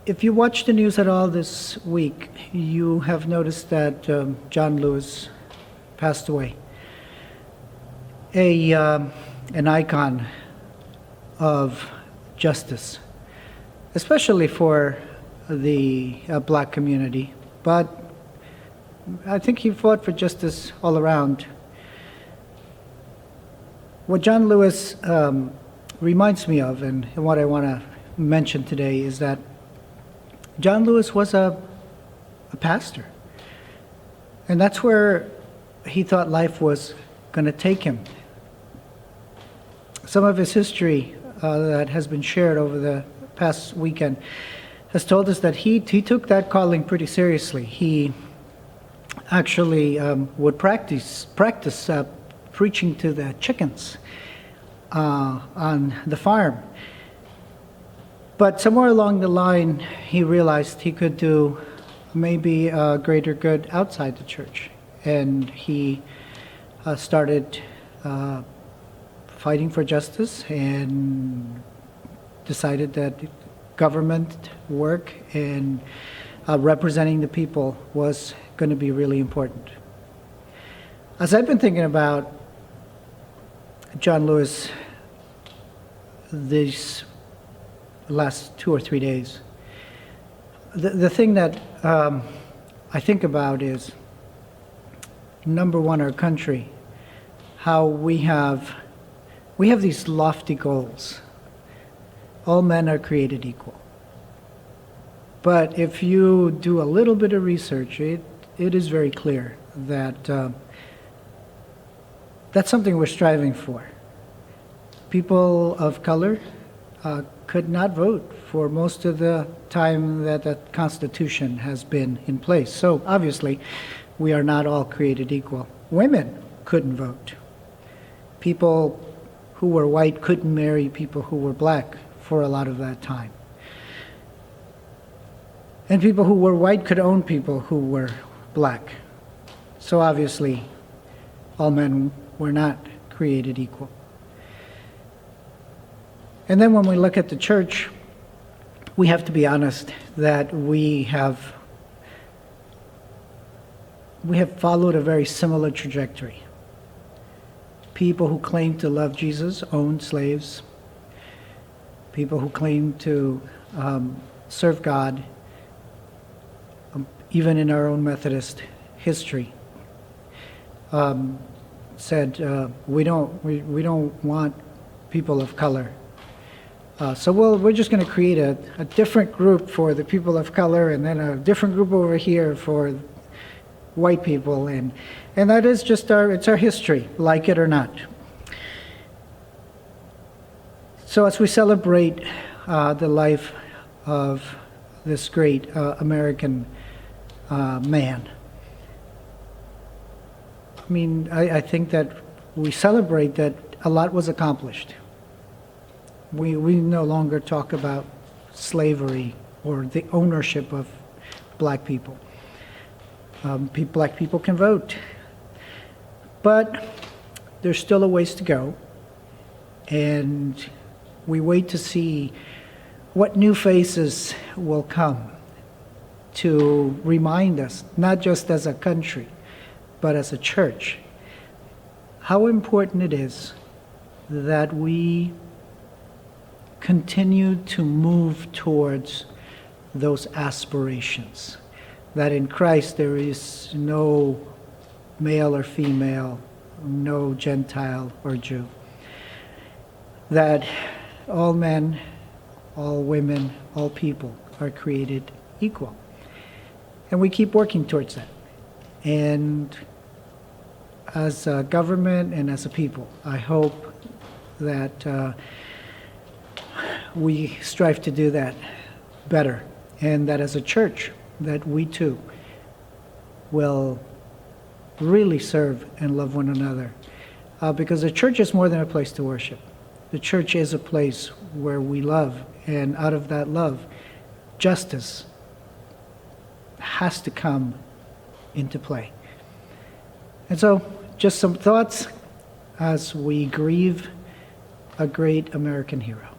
If you watch the news at all this week, you have noticed that John Lewis passed away. An icon of justice, especially for the black community. But I think he fought for justice all around. What John Lewis reminds me of, and what I want to mention today, is that John Lewis was a pastor. And that's where he thought life was going to take him. Some of his history that has been shared over the past weekend has told us that he took that calling pretty seriously. He actually would practice preaching to the chickens on the farm. But somewhere along the line, he realized he could do maybe a greater good outside the church. And he started fighting for justice and decided that government work and representing the people was going to be really important. As I've been thinking about John Lewis these last 2 or 3 days, the thing that I think about is, number one, our country, how we have these lofty goals. All men are created equal. But if you do a little bit of research, it is very clear that that's something we're striving for. People of color could not vote for most of the time that the Constitution has been in place. So obviously, we are not all created equal. Women couldn't vote. People who were white couldn't marry people who were black for a lot of that time. And people who were white could own people who were black. So obviously, all men were not created equal. And then when we look at the church, we have to be honest that we have followed a very similar trajectory. People who claim to love Jesus owned slaves. People who claim to serve God, even in our own Methodist history, said we don't want people of color. So we're just going to create a different group for the people of color, and then a different group over here for white people, and that is just our history, like it or not. So as we celebrate the life of this great American man, I mean, I think that we celebrate that a lot was accomplished. We no longer talk about slavery or the ownership of black people. Black people can vote. But there's still a ways to go. And we wait to see what new faces will come to remind us, not just as a country, but as a church, how important it is that we continue to move towards those aspirations. That in Christ there is no male or female, no Gentile or Jew. That all men, all women, all people are created equal. And we keep working towards that. And as a government and as a people, I hope that we strive to do that better, and that as a church, that we too will really serve and love one another. Because the church is more than a place to worship. The church is a place where we love, and out of that love, justice has to come into play. And so, just some thoughts as we grieve a great American hero.